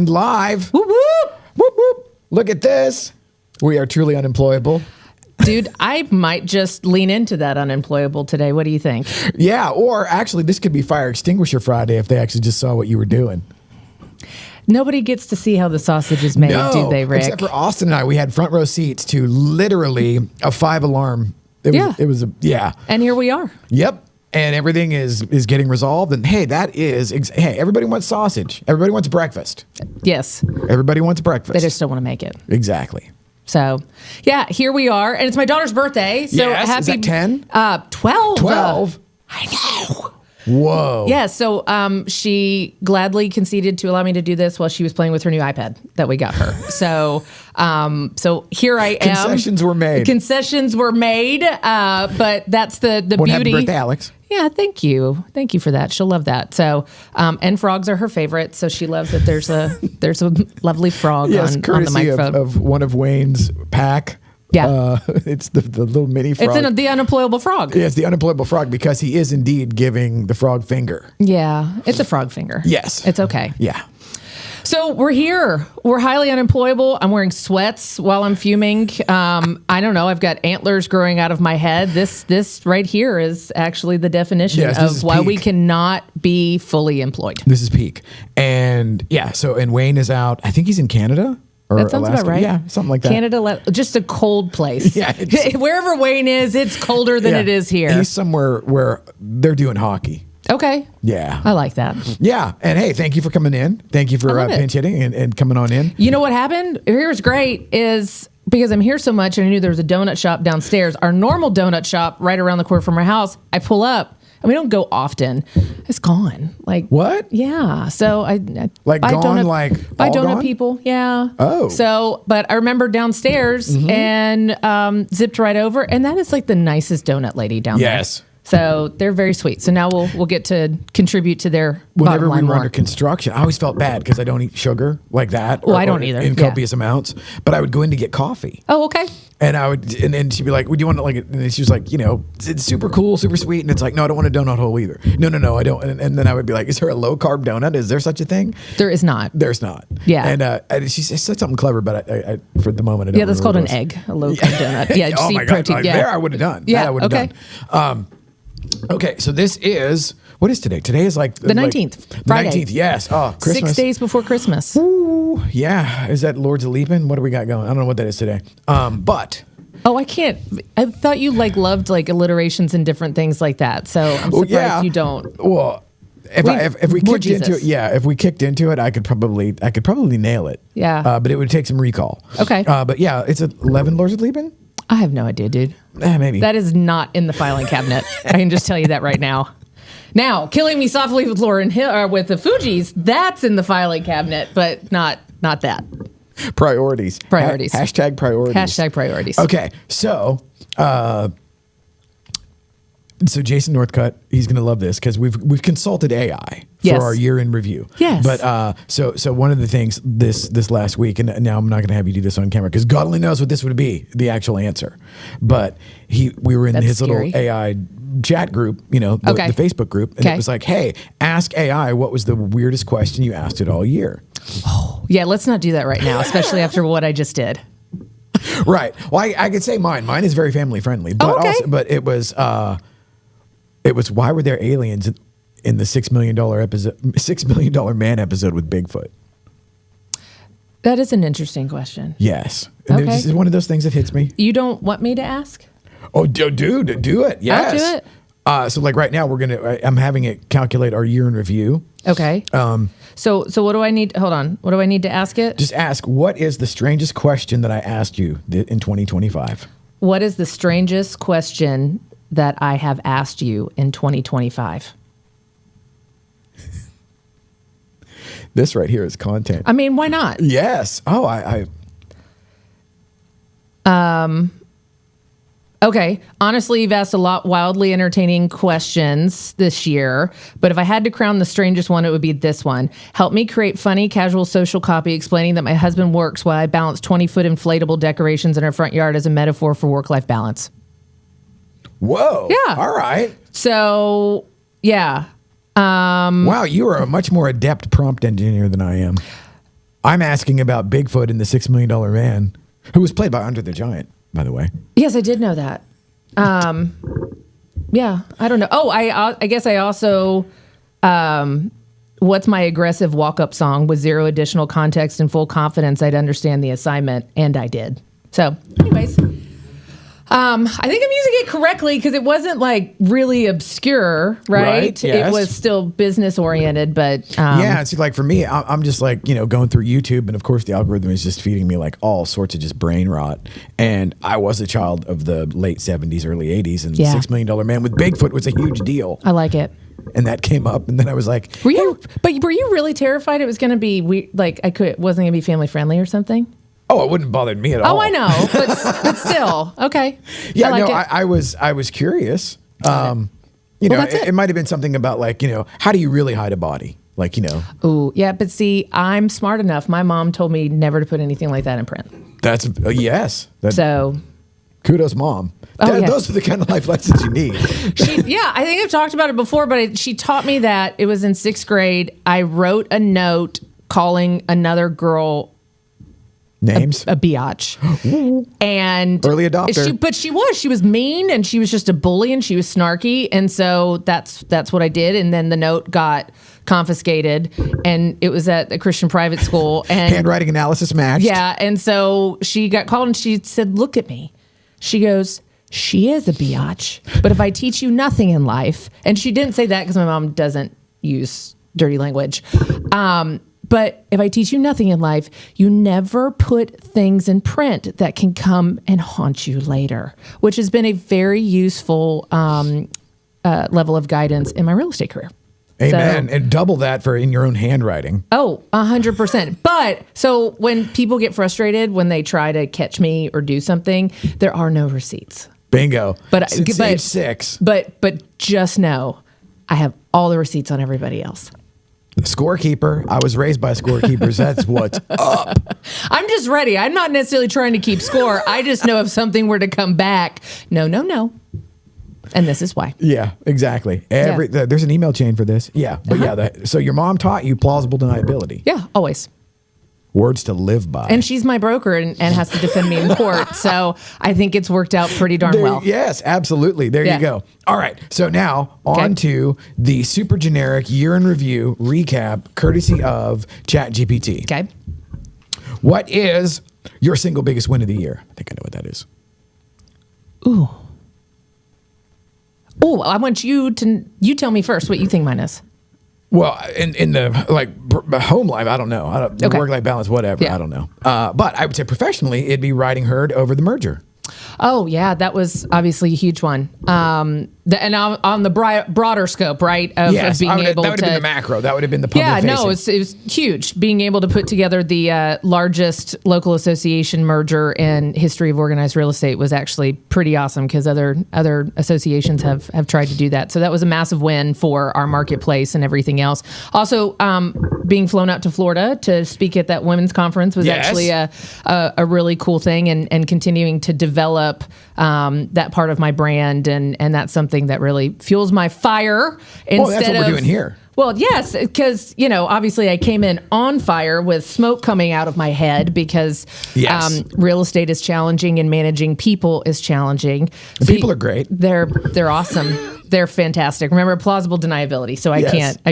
And live. Whoop, whoop. Whoop, whoop. Look at this. We are truly unemployable. Dude, I might just lean into that unemployable today. What do you think? Yeah, or actually, this could be Fire Extinguisher Friday if they actually just saw what you were doing. Nobody gets to see how the sausage is made, do they, Rick? Except for Austin and I. We had front row seats to literally a 5-alarm. It was. And here we are. Yep. And everything is getting resolved. And hey, hey, everybody wants sausage. Everybody wants breakfast. Yes. Everybody wants breakfast. They just don't want to make it. Exactly. So, yeah, here we are. And it's my daughter's birthday. So yes. happy. Is that 10? 12. 12? I know. Whoa. Yeah, so she gladly conceded to allow me to do this while she was playing with her new iPad that we got her. So here I am. Concessions were made. But that's the What beauty. Happy birthday, Alex. Yeah, thank you. Thank you for that. She'll love that. So, and frogs are her favorite. So she loves that there's a lovely frog on the courtesy microphone. of one of Wayne's pack. Yeah. It's the little mini frog. It's the unemployable frog. Yeah, it's the unemployable frog because he is indeed giving the frog finger. Yeah, it's a frog finger. Yes. It's okay. Yeah. So we're here. We're highly unemployable. I'm wearing sweats while I'm fuming. I don't know. I've got antlers growing out of my head. This right here is actually the definition of why we cannot be fully employed. This is peak. And and Wayne is out. I think he's in Canada. That sounds Alaska. about right. Yeah, something like that. Canada, just a cold place. Yeah, wherever Wayne is, it's colder than it is here. He's somewhere where they're doing hockey. Okay. Yeah. I like that. Yeah. And hey, thank you for coming in. Thank you for pinch hitting and coming on in. You know what happened? Here's great is because I'm here so much and I knew there was a donut shop downstairs. Our normal donut shop right around the corner from our house, I pull up. And we don't go often. It's gone. Like what? Yeah. So I like buy gone. Donut, like buy all donut gone? people. Yeah. Oh. So, but I remember downstairs and zipped right over, and that is like the nicest donut lady down there. Yes. So they're very sweet. So now we'll get to contribute to their Whenever bottom line we were more. under construction, I always felt bad because I don't eat sugar like that. Well, I don't either. In copious amounts. But I would go in to get coffee. Oh, okay. And I would, and then she'd be like, "Would you want to like it?" And she was like, it's super cool, super sweet. And it's like, no, I don't want a donut hole either. No, I don't. And then I would be like, is there a low carb donut? Is there such a thing? There is not. There's not. Yeah. And she said something clever, but I for the moment, I don't Yeah, that's called an egg, a low carb donut. Yeah, just oh eat my protein. God, Yeah. there I would have done. Yeah, That I would have done. Okay, so this is, what is today? Today is like the 19th, Friday. The 19th, yes. Oh, Christmas. 6 days before Christmas. Ooh, yeah. Is that Lords of Leaping? What do we got going? I don't know what that is today. But. Oh, I can't. I thought you loved alliterations and different things like that. So I'm surprised you don't. Well, if we more kicked into it, if we kicked into it, I could probably nail it. Yeah. But it would take some recall. Okay. But yeah, it's 11 Lords of Leaping. I have no idea, dude. Maybe. That is not in the filing cabinet. I can just tell you that right now. Now, Killing Me Softly with Lauryn Hill or with the Fugees, that's in the filing cabinet, but not that. Priorities. Hashtag priorities. Hashtag priorities. Okay, so Jason Northcutt, he's going to love this because we've consulted AI for our year-end review. Yes. But so one of the things this last week, and now I'm not going to have you do this on camera because God only knows what this would be, the actual answer. But we were in his scary. little AI chat group, the Facebook group, and it was like, hey, ask AI what was the weirdest question you asked it all year. Oh, yeah, let's not do that right now, especially after what I just did. Right. Well, I could say mine. Mine is very family friendly, but it was why were there aliens in the $6 million man episode with Bigfoot? That is an interesting question. Yes. And this is one of those things that hits me. You don't want me to ask? Oh, do it. Yes. I'll do it. So like right now I'm having it calculate our year in review. Okay. So what do I need? Hold on. What do I need to ask it? Just ask, what is the strangest question that I asked you in 2025? What is the strangest question that I have asked you in 2025? This right here is content. I mean, why not? Yes. Oh, Okay. Honestly, you've asked a lot wildly entertaining questions this year, but if I had to crown the strangest one, it would be this one. Help me create funny, casual social copy explaining that my husband works while I balance 20-foot inflatable decorations in our front yard as a metaphor for work-life balance. Whoa. Yeah. All right. So, yeah. Wow, you are a much more adept prompt engineer than I am. I'm asking about Bigfoot and the $6 million man, who was played by Andre the Giant, by the way. Yes, I did know that. Yeah, I don't know. Oh, I guess I also, what's my aggressive walk-up song with zero additional context and full confidence I'd understand the assignment, and I did. So, anyways, I think I'm using it correctly because it wasn't like really obscure, right? Yes. It was still business oriented, but yeah, it's like for me, I'm just like, going through YouTube, and of course the algorithm is just feeding me like all sorts of just brain rot. And I was a child of the late 70s, early 80s, and the $6 million man with Bigfoot was a huge deal. I like it. And that came up, and then I was like, were you really terrified it was going to be wasn't going to be family friendly or something? oh, it wouldn't bother me at all. Oh, I know, but still, okay. Yeah, I was curious. It might have been something about like, how do you really hide a body? Like, Ooh, yeah, but see, I'm smart enough. My mom told me never to put anything like that in print. That's yes. So kudos, Mom. Oh, yeah. Those are the kind of life lessons you need. I think I've talked about it before, but she taught me that. It was in 6th grade. I wrote a note calling another girl names a biatch. And early adopter. She was mean, and she was just a bully, and she was snarky, and so that's what I did. And then the note got confiscated, and it was at a Christian private school, and handwriting analysis matched. Yeah, and so she got called, and she said, "Look at me." She goes, "She is a biatch, but if I teach you nothing in life," and she didn't say that because my mom doesn't use dirty language. But if I teach you nothing in life, you never put things in print that can come and haunt you later, which has been a very useful level of guidance in my real estate career. Amen. And double that for in your own handwriting. Oh, 100%. But so when people get frustrated when they try to catch me or do something, there are no receipts. Bingo. Since age 6. But just know, I have all the receipts on everybody else. The scorekeeper. I was raised by scorekeepers. That's what's up. I'm just ready. I'm not necessarily trying to keep score. I just know if something were to come back, no. And this is why. Yeah, exactly. There's an email chain for this. Yeah. But so your mom taught you plausible deniability. Yeah, always. Words to live by. And she's my broker and has to defend me in court. So I think it's worked out pretty darn well. Yes, absolutely. There you go. All right. So now on to the super generic year in review recap, courtesy of ChatGPT. Okay. What is your single biggest win of the year? I think I know what that is. Ooh. Oh, I want you tell me first what you think mine is. Well, in the home life, I don't know. Work-life balance, whatever. Yeah. I don't know. But I would say professionally, it'd be riding herd over the merger. Oh yeah, that was obviously a huge one. And on the broader scope, right? Yes, of being able that would have been the macro. That would have been the public facing. Yeah, no, it was huge. Being able to put together the largest local association merger in history of organized real estate was actually pretty awesome because other associations have tried to do that. So that was a massive win for our marketplace and everything else. Also, being flown out to Florida to speak at that women's conference was actually a really cool thing, and continuing to develop that part of my brand, and that's something that really fuels my fire. That's what we're doing here. Well, yes, because, obviously I came in on fire with smoke coming out of my head because real estate is challenging and managing people is challenging. People are great. They're awesome. They're fantastic. Remember, plausible deniability. So I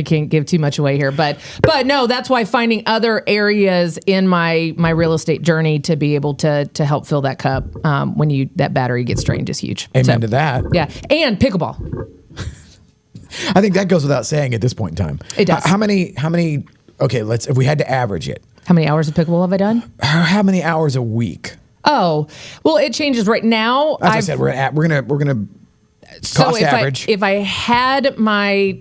can't give too much away here, but no, that's why finding other areas in my real estate journey to be able to help fill that cup when that battery gets drained is huge. Amen to that. Yeah, and pickleball. I think that goes without saying at this point in time. It does. How many? Okay, if we had to average it. How many hours of pickleball have I done? How many hours a week? Oh, well, it changes right now. As I said, we're gonna cost average. If I had my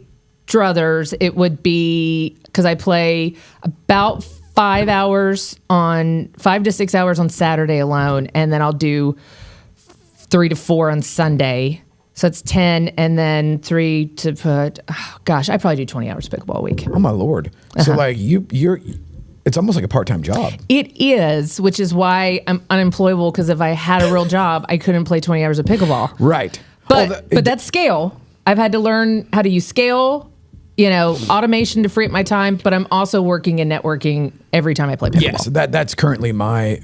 druthers, it would be, because I play about 5 to 6 hours on Saturday alone, and then I'll do 3 to 4 on Sunday. So it's 10, and then 3 to put. Oh gosh, I probably do 20 hours pickleball a week. Oh my Lord! So you're. It's almost like a part-time job. It is, which is why I'm unemployable, because if I had a real job, I couldn't play 20 hours of pickleball. Right. But that's scale. I've had to learn how to use scale, automation to free up my time, but I'm also working and networking every time I play pickleball. Yes, that's currently my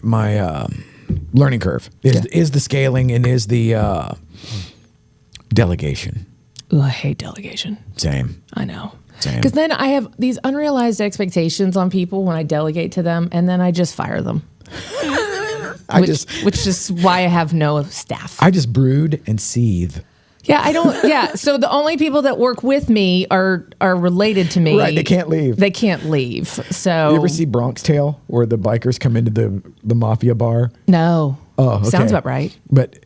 learning curve is the scaling and is the delegation. Ooh, I hate delegation. Same. I know. Same. Because then I have these unrealized expectations on people when I delegate to them, and then I just fire them. Which is why I have no staff. I just brood and seethe. Yeah, I don't. Yeah, so the only people that work with me are related to me. Right, they can't leave. They can't leave. So you ever see Bronx Tale, where the bikers come into the mafia bar? No. Oh, okay. Sounds about right. But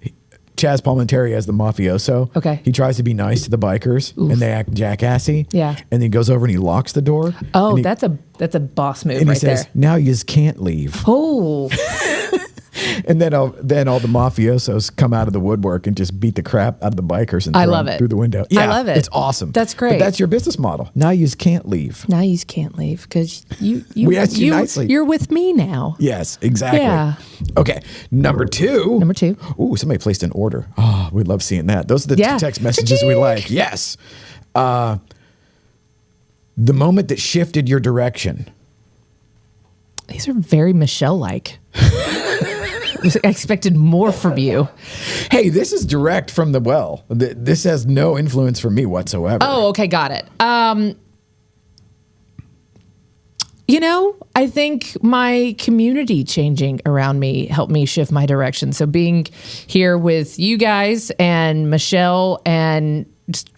Chaz Palminteri as the mafioso. Okay. He tries to be nice to the bikers, and they act jackassy. Yeah. And then he goes over and he locks the door. Oh, that's a boss move and right he says, there. "Now you just can't leave." Oh. And then all the mafiosos come out of the woodwork and just beat the crap out of the bikers and I throw love them it. through the window. I love it. It's awesome. That's great. But that's your business model. Now you just can't leave. Now you just can't leave because you We asked you nicely. You're with me now. Yes, exactly. Yeah. Okay, number two. Ooh, somebody placed an order. Oh, we love seeing that. Those are the text messages we like. Yes. The moment that shifted your direction. These are very Michelle-like. I expected more from you. Hey, this is direct from the well. This has no influence for me whatsoever. Oh, okay, got it. I think my community changing around me helped me shift my direction. So being here with you guys and Michelle and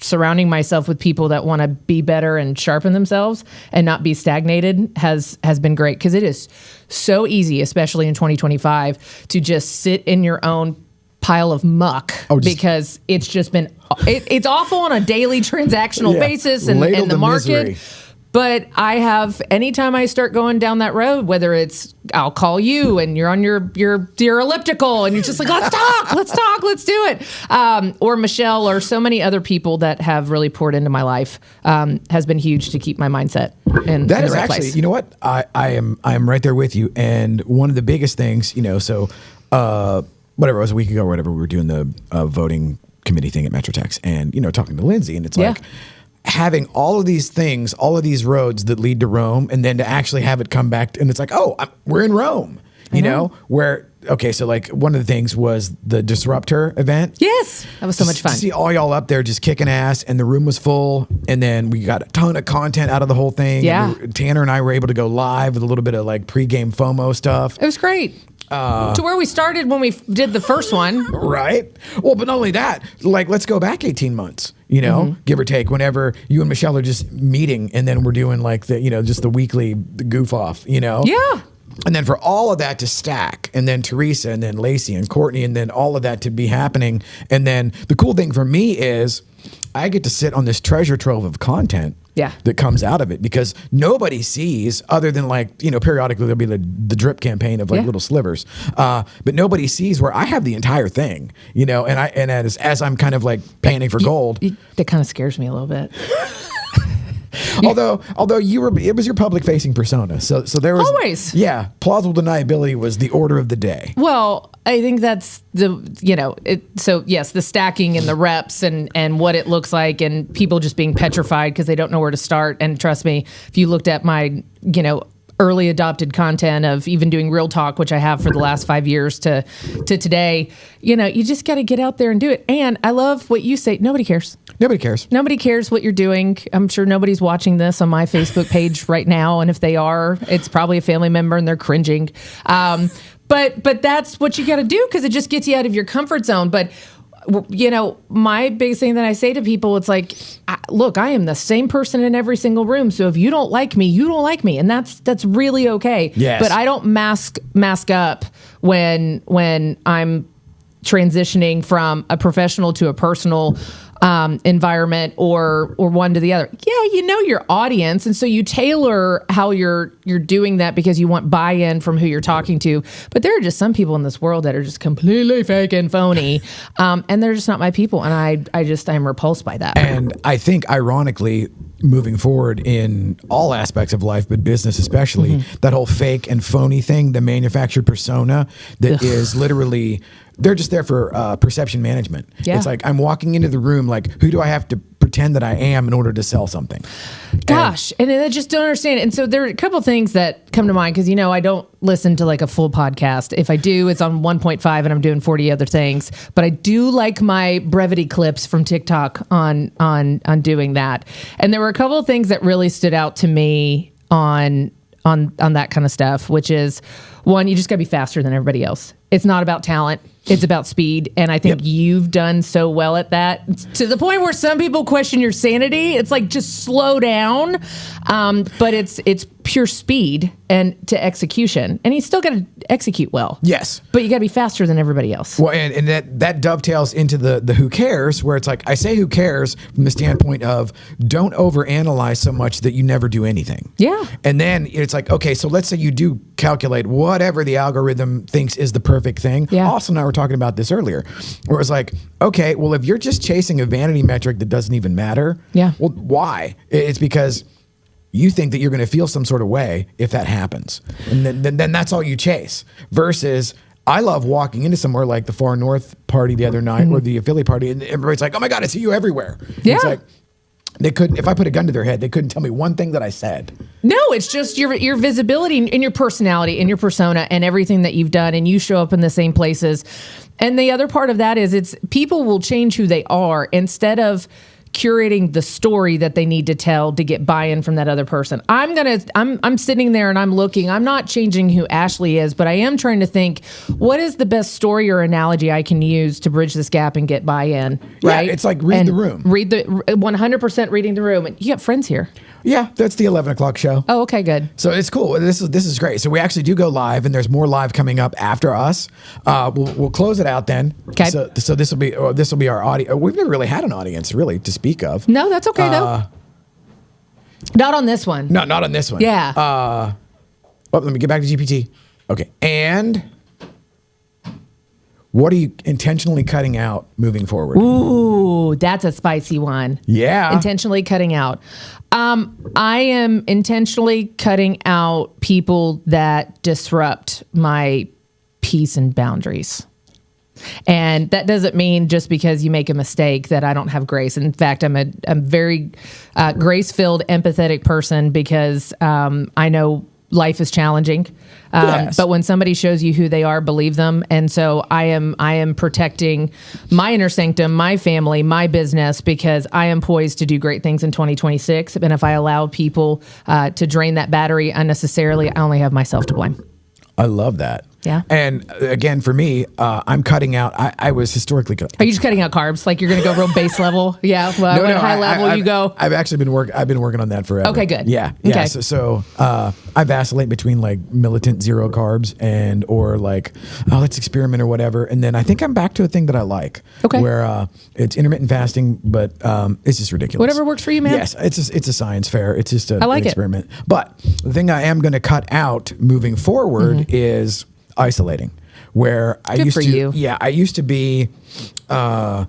surrounding myself with people that want to be better and sharpen themselves and not be stagnated has been great, because it is so easy, especially in 2025, to just sit in your own pile of muck because it's just been it's awful on a daily transactional basis and the market. Misery. But I have, anytime I start going down that road, whether it's I'll call you and you're on your elliptical and you're just like, let's talk, let's do it. Or Michelle or so many other people that have really poured into my life has been huge to keep my mindset in the right place. You know what? I am right there with you. And one of the biggest things, whatever, it was a week ago or whatever, we were doing the voting committee thing at Metrotex and, talking to Lindsay, and it's like, having all of these things, all of these roads that lead to Rome, and then to actually have it come back, and it's like, we're in Rome, so like one of the things was the Disruptor event. Yes, that was so much fun. To see all y'all up there just kicking ass, and the room was full, and then we got a ton of content out of the whole thing. Yeah. Tanner and I were able to go live with a little bit of like pregame FOMO stuff. It was great. To where we started when we did the first one. Right. Well, but not only that, like, let's go back 18 months, give or take, whenever you and Michelle are just meeting, and then we're doing like just the weekly goof off, Yeah. And then for all of that to stack, and then Teresa, and then Lacey and Courtney, and then all of that to be happening. And then the cool thing for me is I get to sit on this treasure trove of content that comes out of it, because nobody sees, other than like, periodically there'll be the drip campaign of like little slivers. But nobody sees where I have the entire thing, and as I'm kind of like panning for gold. That kind of scares me a little bit. Although it was your public facing persona. So there was always. Yeah. Plausible deniability was the order of the day. Well, I think that's so yes, the stacking and the reps and what it looks like, and people just being petrified because they don't know where to start. And trust me, if you looked at my, early adopted content of even doing Real Talk, which I have for the last 5 years to today, you just got to get out there and do it. And I love what you say. Nobody cares. Nobody cares. Nobody cares what you're doing. I'm sure nobody's watching this on my Facebook page right now. And if they are, it's probably a family member and they're cringing. But that's what you got to do, because it just gets you out of your comfort zone. But my biggest thing that I say to people, it's like, look, I am the same person in every single room. So if you don't like me, you don't like me. And that's really okay. Yes. But I don't mask up when I'm transitioning from a professional to a personal environment or one to the other. Yeah, your audience, and so you tailor how you're doing that because you want buy-in from who you're talking to. But there are just some people in this world that are just completely fake and phony, and they're just not my people. And I'm repulsed by that. And I think, ironically, moving forward in all aspects of life, but business especially, that whole fake and phony thing, the manufactured persona that is literally they're just there for perception management. Yeah. It's like I'm walking into the room like, who do I have to pretend that I am in order to sell something? Gosh, and I just don't understand it. And so there are a couple of things that come to mind because, I don't listen to like a full podcast. If I do, it's on 1.5 and I'm doing 40 other things. But I do like my brevity clips from TikTok on doing that. And there were a couple of things that really stood out to me on that kind of stuff, which is, one, you just got to be faster than everybody else. It's not about talent. It's about speed. And I think you've done so well at that, to the point where some people question your sanity. It's like, just slow down. But it's pure speed and to execution. And you still got to execute well. Yes. But you got to be faster than everybody else. Well, and that dovetails into the who cares, where it's like, I say who cares from the standpoint of don't overanalyze so much that you never do anything. Yeah. And then it's like, okay, so let's say you do calculate whatever the algorithm thinks is the perfect thing. Yeah. Austin and I were talking about this earlier, where it's like, okay, well, if you're just chasing a vanity metric that doesn't even matter, well, why? It's because you think that you're going to feel some sort of way if that happens. And then that's all you chase. Versus, I love walking into somewhere like the Far North party the other night or the affiliate party, and everybody's like, oh my God, I see you everywhere. Yeah. It's like, they couldn't, if I put a gun to their head, they couldn't tell me one thing that I said. No, it's just your visibility and your personality and your persona and everything that you've done, and you show up in the same places. And the other part of that is it's people will change who they are instead of curating the story that they need to tell to get buy-in from that other person. I'm sitting there and I'm looking, I'm not changing who Ashley is, but I am trying to think, what is the best story or analogy I can use to bridge this gap and get buy-in, right? Yeah, it's like read the room. 100% reading the room. And you got friends here. Yeah, that's the 11 o'clock show. Oh, okay, good. So it's cool. This is great. So we actually do go live, and there's more live coming up after us. We'll close it out then. Okay. So this will be our audience. We've never really had an audience really to speak of. No, that's okay though. Not on this one. No, not on this one. Yeah. Let me get back to GPT. Okay, and what are you intentionally cutting out moving forward? Ooh, that's a spicy one. Yeah. Intentionally cutting out. I am intentionally cutting out people that disrupt my peace and boundaries. And that doesn't mean just because you make a mistake that I don't have grace. In fact, I'm a very grace-filled, empathetic person because I know life is challenging. Yes. But when somebody shows you who they are, believe them. And so I am protecting my inner sanctum, my family, my business, because I am poised to do great things in 2026. And if I allow people to drain that battery unnecessarily, I only have myself to blame. I love that. Yeah. And again, for me, I'm cutting out. I was historically. Are you just cutting out carbs? Like you're going to go real base level? Yeah. Well, no, high level you go. I've actually been working on that forever. Okay, good. Yeah. Okay. So I vacillate between like militant zero carbs or like, let's experiment or whatever. And then I think I'm back to a thing that I like. Okay. Where it's intermittent fasting, but it's just ridiculous. Whatever works for you, man. Yes. It's a science fair. It's just I like an experiment. But the thing I am going to cut out moving forward is isolating. Where I used to be, I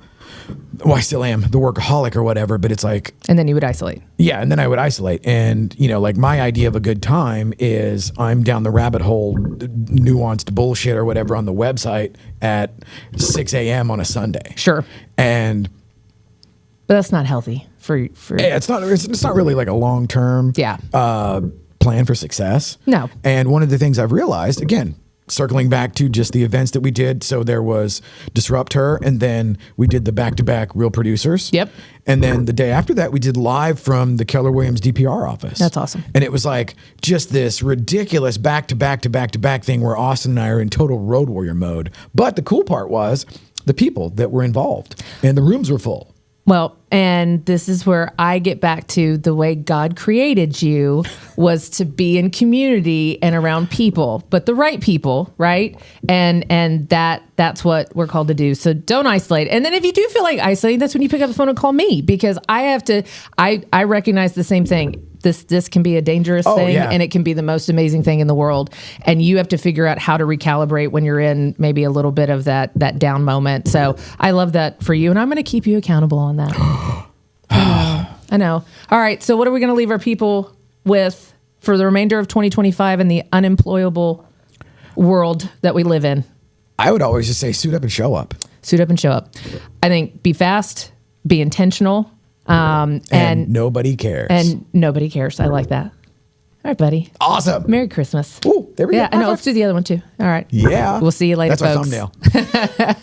still am the workaholic or whatever, but it's like, and then you would isolate. Yeah. And then I would isolate. And, like my idea of a good time is I'm down the rabbit hole, nuanced bullshit or whatever on the website at 6 a.m. on a Sunday. Sure. But that's not healthy for. Yeah, it's not really like a long-term plan for success. No. And one of the things I've realized, again, circling back to just the events that we did. So there was Disrupt Her, and then we did the back-to-back Real Producers. Yep. And then the day after that, we did live from the Keller Williams DPR office. That's awesome. And it was like just this ridiculous back-to-back thing where Austin and I are in total road warrior mode. But the cool part was the people that were involved, and the rooms were full. Well, and this is where I get back to the way God created you was to be in community and around people, but the right people, right? And that's what we're called to do. So don't isolate. And then if you do feel like isolating, that's when you pick up the phone and call me, because I recognize the same thing. This can be a dangerous thing, and it can be the most amazing thing in the world. And you have to figure out how to recalibrate when you're in maybe a little bit of that down moment. So I love that for you, and I'm going to keep you accountable on that. I know. All right. So what are we going to leave our people with for the remainder of 2025 and the unemployable world that we live in? I would always just say suit up and show up. Suit up and show up. I think be fast, be intentional, and nobody cares. And nobody cares. I like that. All right, buddy. Awesome. Merry Christmas. Ooh, there we go. Yeah, I know. Let's do the other one too. All right. Yeah. We'll see you later, That's folks. my thumbnail.